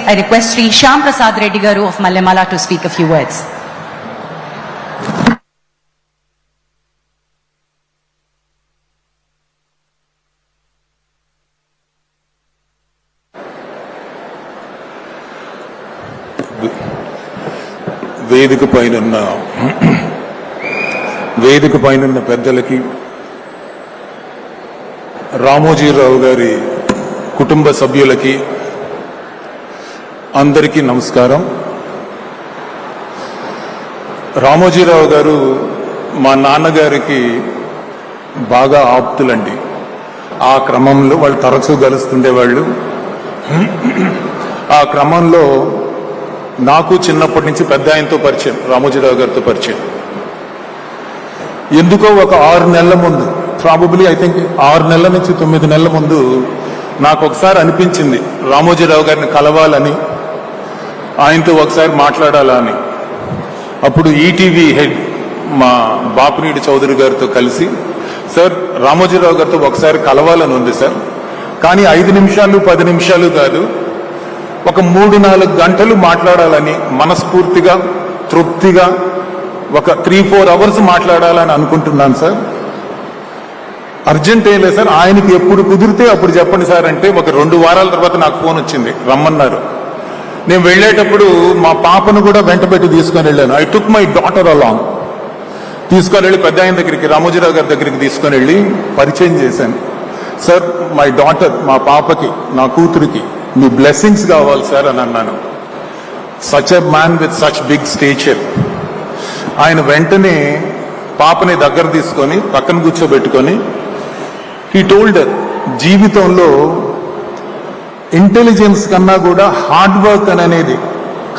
I request Sri Shyam Prasad Reddy Garu of Mallemala to speak a few words. వేదిక పైన పెద్దలకి, రామోజీరావు గారి కుటుంబ సభ్యులకి అందరికీ నమస్కారం. రామోజీరావు గారు మా నాన్నగారికి బాగా ఆప్తులండి. ఆ క్రమంలో వాళ్ళు తరచూ కలుస్తుండేవాళ్ళు. ఆ క్రమంలో నాకు చిన్నప్పటి నుంచి పెద్ద ఆయనతో పరిచయం, రామోజీరావు గారితో పరిచయం. ఎందుకో ఒక 6 నెలల ముందు, ప్రాబబ్లీ ఐ థింక్ 6 నెలల నుంచి 9 నెలల ముందు నాకు ఒకసారి అనిపించింది రామోజీరావు గారిని కలవాలని, ఆయనతో ఒకసారి మాట్లాడాలని. అప్పుడు ఈటీవీ హెడ్ మా బాపినీడి చౌదరి గారితో కలిసి, సార్ రామోజీరావు గారితో ఒకసారి కలవాలని ఉంది సార్, కానీ 5 నిమిషాలు 10 నిమిషాలు కాదు, ఒక 3-4 గంటలు మాట్లాడాలని మనస్ఫూర్తిగా తృప్తిగా ఒక 3-4 అవర్స్ మాట్లాడాలని అనుకుంటున్నాను సార్. అర్జెంట్ ఏం లేదు సార్, ఆయనకి ఎప్పుడు కుదిరితే అప్పుడు చెప్పండి సార్ అంటే ఒక 2 వారాల తర్వాత నాకు ఫోన్ వచ్చింది, రమ్మన్నారు. నేను వెళ్ళేటప్పుడు మా పాపను కూడా వెంటబెట్టి తీసుకొని వెళ్ళాను. I took my daughter along. తీసుకొని వెళ్ళి పెద్ద ఆయన దగ్గరికి, రామోజీరావు గారి దగ్గరికి తీసుకొని వెళ్ళి పరిచయం చేశాను. సార్ మై డాటర్, మా పాపకి, నా కూతురికి మీ బ్లెస్సింగ్స్ కావాలి సార్ అని అన్నాను. Such a man with such big stature. ఆయన వెంటనే పాపని దగ్గర తీసుకొని పక్కన కూర్చోబెట్టుకొని హీ టోల్డ్, జీవితంలో ఇంటెలిజెన్స్ కన్నా కూడా హార్డ్ వర్క్ అనేది,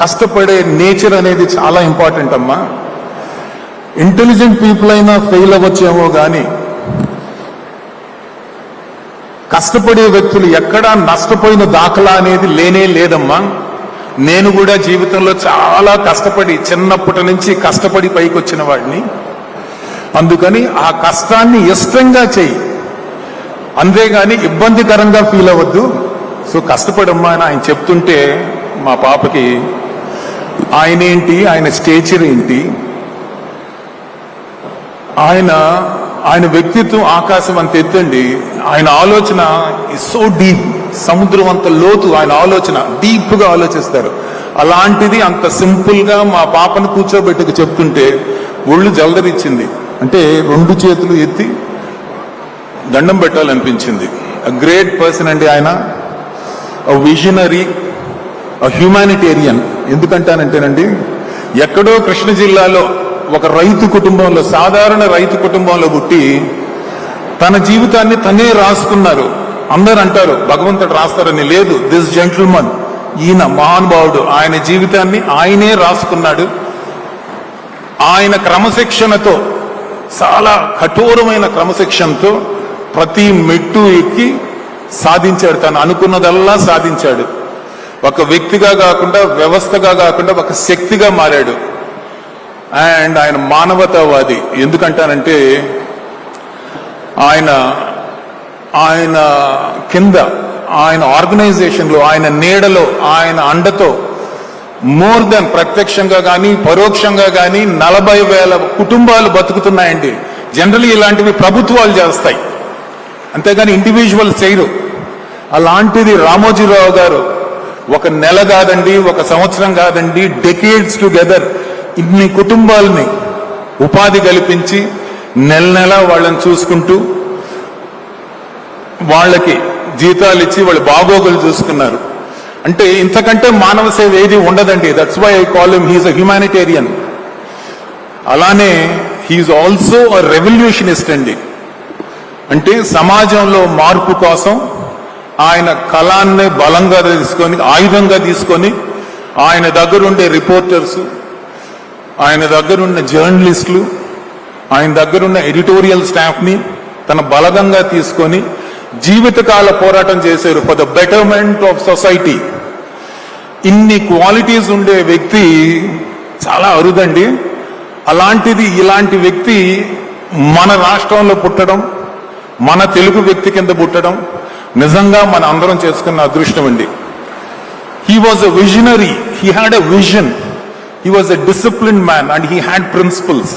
కష్టపడే నేచర్ అనేది చాలా ఇంపార్టెంట్ అమ్మా. ఇంటెలిజెంట్ పీపుల్ అయినా ఫెయిల్ అవ్వచ్చేమో కానీ కష్టపడే వ్యక్తులు ఎక్కడా నష్టపోయిన దాఖలా అనేది లేనే లేదమ్మా. నేను కూడా జీవితంలో చాలా కష్టపడి, చిన్నప్పటి నుంచి కష్టపడి పైకి వచ్చిన వాడిని. అందుకని ఆ కష్టాన్ని ఇష్టంగా చెయ్యి, అంతేగాని ఇబ్బందికరంగా ఫీల్ అవ్వద్దు. సో కష్టపడమ్మా అని ఆయన చెప్తుంటే మా పాపకి ఆయన ఏంటి, ఆయన స్టేచర్ ఏంటి, ఆయన వ్యక్తిత్వం ఆకాశం అంత ఎత్తండి. ఆయన ఆలోచన ఇస్ సో డీప్, సముద్రం అంత లోతు ఆయన ఆలోచన, డీప్ గా ఆలోచిస్తారు. అలాంటిది అంత సింపుల్ గా మా పాపను కూర్చోబెట్టుకు చెప్తుంటే ఒళ్ళు జలదరిచ్చింది. అంటే 2 చేతులు ఎత్తి దండం పెట్టాలనిపించింది. గ్రేట్ పర్సన్ అండి ఆయన, విజనరీ, హ్యూమానిటేరియన్. ఎందుకంటానంటేనండి, ఎక్కడో కృష్ణ జిల్లాలో ఒక రైతు కుటుంబంలో, సాధారణ రైతు కుటుంబంలో పుట్టి తన జీవితాన్ని తనే రాసుకున్నారు. అందరు అంటారు భగవంతుడు రాస్తారని, లేదు. దిస్ జెంటిల్మన్, ఈయన మహానుభావుడు, ఆయన జీవితాన్ని ఆయనే రాసుకున్నాడు. ఆయన క్రమశిక్షణతో, చాలా కఠోరమైన క్రమశిక్షణతో ప్రతి మెట్టు ఎక్కి సాధించాడు. తను అనుకున్నదల్లా సాధించాడు. ఒక వ్యక్తిగా కాకుండా, వ్యవస్థగా కాకుండా ఒక శక్తిగా మారాడు. అండ్ ఆయన మానవతావాది. ఎందుకంటానంటే ఆయన కింద, ఆయన ఆర్గనైజేషన్లో, ఆయన నీడలో, ఆయన అండతో మోర్ దెన్ ప్రత్యక్షంగా కానీ పరోక్షంగా కానీ 40,000 కుటుంబాలు బతుకుతున్నాయండి. జనరల్లీ ఇలాంటివి ప్రభుత్వాలు చేస్తాయి, అంతేగాని ఇండివిజువల్ చేయరు. అలాంటిది రామోజీరావు గారు ఒక నెల కాదండి, ఒక సంవత్సరం కాదండి, డెకేడ్స్ టుగెదర్ ఇన్ని కుటుంబాలని ఉపాధి కల్పించి నెల వాళ్ళని చూసుకుంటూ వాళ్ళకి జీతాలు ఇచ్చి వాళ్ళ బాగోగులు చూసుకున్నారు. అంటే ఇంతకంటే మానవ సేవ ఏది ఉండదండి. That's why I call him, he's a humanitarian. అలానే హీఈస్ ఆల్సో అ రెవల్యూషనిస్ట్ అండి. అంటే సమాజంలో మార్పు కోసం ఆయన కళాన్ని బలంగా తీసుకొని, ఆయుధంగా తీసుకొని, ఆయన దగ్గరుండే రిపోర్టర్స్, ఆయన దగ్గరున్న జర్నలిస్టులు, ఆయన దగ్గరున్న ఎడిటోరియల్ స్టాఫ్ని తన బలగంగా తీసుకొని జీవితకాల పోరాటం చేశారు for the betterment of society. ఇన్ని క్వాలిటీస్ ఉండే వ్యక్తి చాలా అరుదండి. అలాంటిది ఇలాంటి వ్యక్తి మన రాష్ట్రంలో పుట్టడం, మన తెలుగు వ్యక్తి కింద పుట్టడం నిజంగా మన అందరం చేసుకున్న అదృష్టం అండి. He was a visionary. He had a vision. He was a disciplined man and he had principles.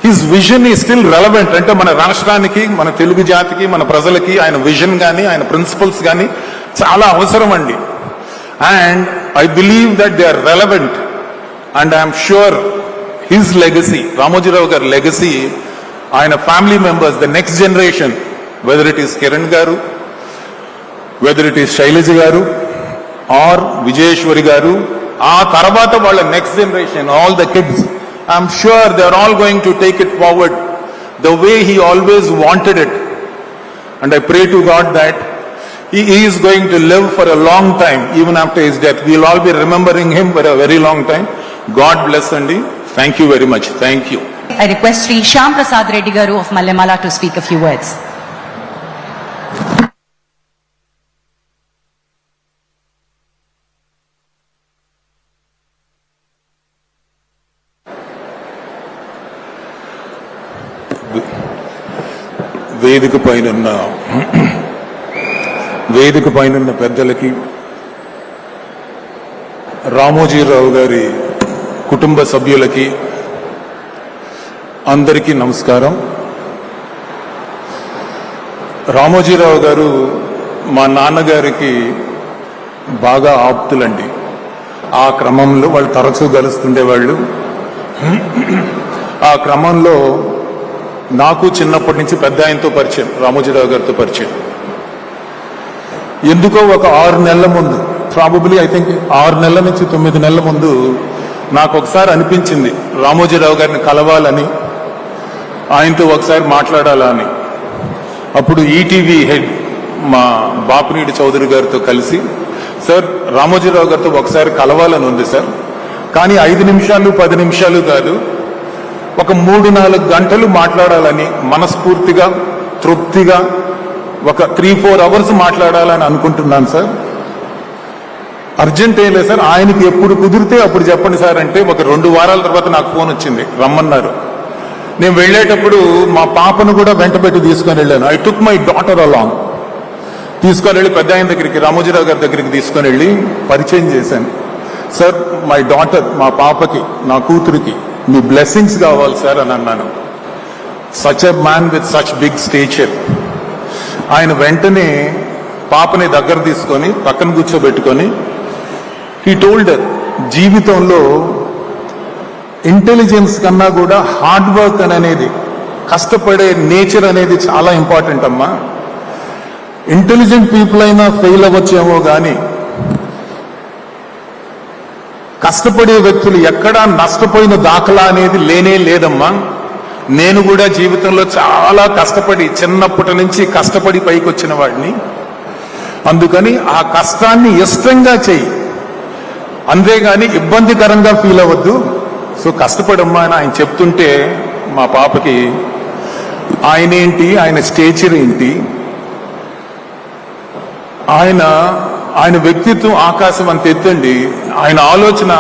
His vision is still relevant. అంటే మన రాష్ట్రానికి, మన తెలుగు జాతికి, మన ప్రజలకి ఆయన విజన్ గానీ, ఆయన ప్రిన్సిపల్స్ గానీ చాలా అవసరం అండి. And I believe that they are relevant and I'm sure his legacy, Ramoji Rao గారి లెగసీ, ఆయన family members, the next generation, whether it is Kiran గారు, వెదర్ ఇట్ ఈస్ శైలజ గారు ఆర్ విజయేశ్వరి గారు, ఆ తర్వాత వాళ్ళ next generation, all the kids, I'm sure they are all going to take it forward the way he always wanted it. And I pray to God that he is going to live for a long time even after his death. We will all be remembering him for a very long time. God bless Andi. Thank you very much. Thank you. I request Sri Shyam Prasad Reddy Garu of Mallemala to speak a few words. వేదిక పైన పెద్దలకి, రామోజీరావు గారి కుటుంబ సభ్యులకి అందరికీ నమస్కారం. రామోజీరావు గారు మా నాన్నగారికి బాగా ఆప్తులండి. ఆ క్రమంలో వాళ్ళు తరచూ కలుస్తుండేవాళ్ళు. ఆ క్రమంలో నాకు చిన్నప్పటి నుంచి పెద్ద ఆయనతో పరిచయం, రామోజీరావు గారితో పరిచయం. ఎందుకో ఒక 6 నెలల ముందు, ప్రాబబ్లీ ఐ థింక్ 6 నెలల నుంచి 9 నెలల ముందు నాకు ఒకసారి అనిపించింది రామోజీరావు గారిని కలవాలని, ఆయనతో ఒకసారి మాట్లాడాలా అని. అప్పుడు ఈటీవీ హెడ్ మా బాపినీడి చౌదరి గారితో కలిసి, సార్ రామోజీరావు గారితో ఒకసారి కలవాలని ఉంది సార్, కానీ 5 నిమిషాలు 10 నిమిషాలు కాదు, ఒక 3-4 గంటలు మాట్లాడాలని మనస్ఫూర్తిగా, తృప్తిగా ఒక 3-4 అవర్స్ మాట్లాడాలని అనుకుంటున్నాను సార్. అర్జెంట్ ఏం లేదు సార్, ఆయనకి ఎప్పుడు కుదిరితే అప్పుడు చెప్పండి సార్ అంటే ఒక 2 వారాల తర్వాత నాకు ఫోన్ వచ్చింది, రమ్మన్నారు. నేను వెళ్ళేటప్పుడు మా పాపను కూడా వెంటబెట్టి తీసుకొని వెళ్ళాను. I took my daughter along. తీసుకొని వెళ్ళి పెద్ద ఆయన దగ్గరికి, రామోజీరావు గారి దగ్గరికి తీసుకొని వెళ్ళి పరిచయం చేశాను. సార్ మై డాటర్, మా పాపకి, నా కూతురికి మీ బ్లెస్సింగ్స్ కావాలి సార్ అని అన్నాను. Such a man with such big stature. ఆయన వెంటనే పాపని దగ్గర తీసుకొని పక్కన కూర్చోబెట్టుకొని హీ టోల్డ్ జీవితంలో ఇంటెలిజెన్స్ కన్నా కూడా హార్డ్ వర్క్ అనేది, కష్టపడే నేచర్ అనేది చాలా ఇంపార్టెంట్ అమ్మా. ఇంటెలిజెంట్ పీపుల్ అయినా ఫెయిల్ అవ్వచ్చేమో కానీ కష్టపడే వ్యక్తులు ఎక్కడా నష్టపోయిన దాఖలా అనేది లేనే లేదమ్మా. నేను కూడా జీవితంలో చాలా కష్టపడి, చిన్నప్పటి నుంచి కష్టపడి పైకి వచ్చిన వాడిని. అందుకని ఆ కష్టాన్ని ఇష్టంగా చెయ్యి, అంతేగాని ఇబ్బందికరంగా ఫీల్ అవ్వద్దు. సో కష్టపడమ్మా అని ఆయన చెప్తుంటే మా పాపకి ఆయన ఏంటి, ఆయన స్టేచర్ ఏంటి, ఆయన వ్యక్తిత్వం ఆకాశం అంత ఎత్తండి. ఆయన ఆలోచన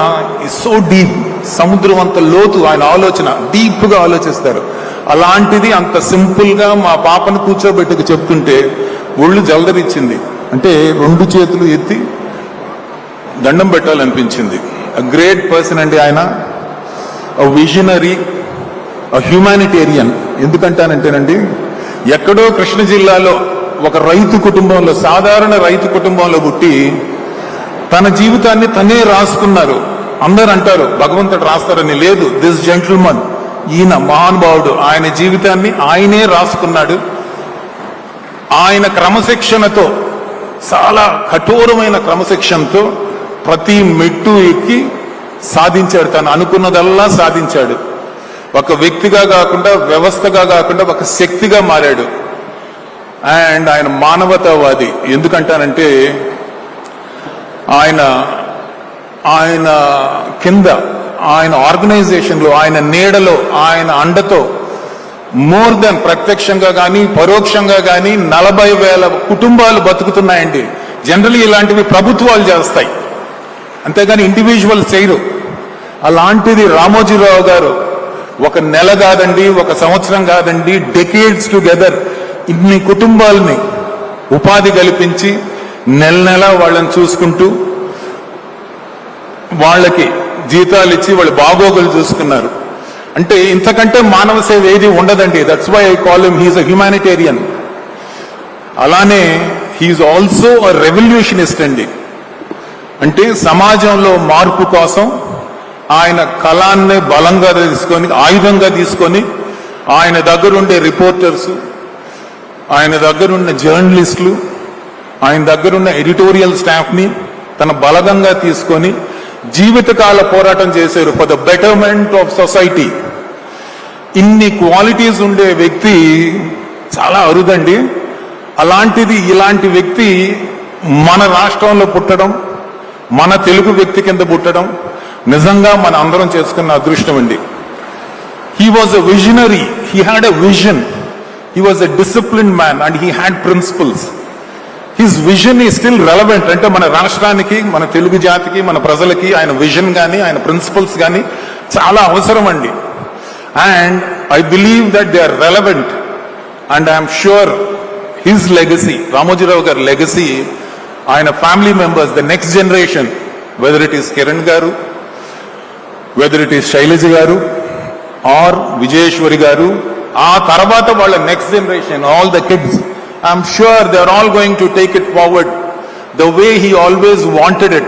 ఇస్ సో డీప్, సముద్రం అంత లోతు ఆయన ఆలోచన, డీప్ గా ఆలోచిస్తారు. అలాంటిది అంత సింపుల్ గా మా పాపను కూర్చోబెట్టుకు చెప్తుంటే ఒళ్ళు జలదరిచ్చింది. అంటే 2 చేతులు ఎత్తి దండం పెట్టాలనిపించింది. గ్రేట్ పర్సన్ అండి ఆయన, విజనరీ, హ్యూమానిటేరియన్. ఎందుకంటానంటేనండి, ఎక్కడో కృష్ణ జిల్లాలో ఒక రైతు కుటుంబంలో, సాధారణ రైతు కుటుంబంలో పుట్టి తన జీవితాన్ని తనే రాసుకున్నారు. అందరు అంటారు భగవంతుడు రాస్తారని, లేదు. దిస్ జెంటిల్మన్, ఈయన మహానుభావుడు, ఆయన జీవితాన్ని ఆయనే రాసుకున్నాడు. ఆయన క్రమశిక్షణతో, చాలా కఠోరమైన క్రమశిక్షణతో ప్రతి మెట్టు ఎక్కి సాధించాడు. తను అనుకున్నదల్లా సాధించాడు. ఒక వ్యక్తిగా కాకుండా, వ్యవస్థగా కాకుండా ఒక శక్తిగా మారాడు. అండ్ ఆయన మానవతావాది. ఎందుకంటానంటే ఆయన కింద, ఆయన ఆర్గనైజేషన్లో, ఆయన నీడలో, ఆయన అండతో మోర్ దెన్ ప్రత్యక్షంగా కానీ పరోక్షంగా కానీ 40,000 కుటుంబాలు బతుకుతున్నాయండి. జనరల్లీ ఇలాంటివి ప్రభుత్వాలు చేస్తాయి, అంతేగాని ఇండివిజువల్ చేయరు. అలాంటిది రామోజీరావు గారు ఒక నెల కాదండి, ఒక సంవత్సరం కాదండి, డెకేడ్స్ టుగెదర్ ఇన్ని కుటుంబాలని ఉపాధి కల్పించి నెల నెల వాళ్ళని చూసుకుంటూ వాళ్ళకి జీతాలు ఇచ్చి వాళ్ళ బాగోగులు చూసుకున్నారు. అంటే ఇంతకంటే మానవ సేవ ఏది ఉండదండి. That's why I call him he's a humanitarian. అలానే హీఈస్ ఆల్సో అ రెవల్యూషనిస్ట్ అండి. అంటే సమాజంలో మార్పు కోసం ఆయన కళాన్ని బలంగా తీసుకొని, ఆయుధంగా తీసుకొని, ఆయన దగ్గరుండే రిపోర్టర్స్, ఆయన దగ్గరున్న జర్నలిస్టులు, ఆయన దగ్గరున్న ఎడిటోరియల్ స్టాఫ్ని తన బలగంగా తీసుకొని జీవితకాల పోరాటం చేశారు for the betterment of society. ఇన్ని క్వాలిటీస్ ఉండే వ్యక్తి చాలా అరుదండి. అలాంటిది ఇలాంటి వ్యక్తి మన రాష్ట్రంలో పుట్టడం, మన తెలుగు వ్యక్తి కింద పుట్టడం నిజంగా మన అందరం చేసుకున్న అదృష్టం అండి. He was a visionary, he had a vision, he was a disciplined man and he had principles. His vision is still relevant. అంటే మన రాష్ట్రానికి, మన తెలుగు జాతికి, మన ప్రజలకి ఆయన విజన్ కానీ ఆయన ప్రిన్సిపల్స్ కానీ చాలా అవసరం అండి. And I believe that they are relevant and I'm sure his legacy, Ramoji Rao గారి లెగసీ, ఆయన family members, the next generation, whether it is Kiran గారు, వెదర్ ఇట్ ఈస్ శైలజ గారు ఆర్ విజయేశ్వరి గారు, ఆ తర్వాత వాళ్ళ next generation, all the kids, I'm sure they're all going to take it forward the way he always wanted it.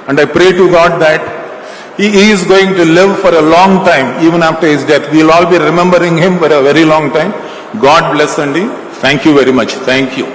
And I pray to God that he is going to live for a long time, even after his death. We'll all be remembering him for a very long time. God bless Andy. Thank you very much. Thank you.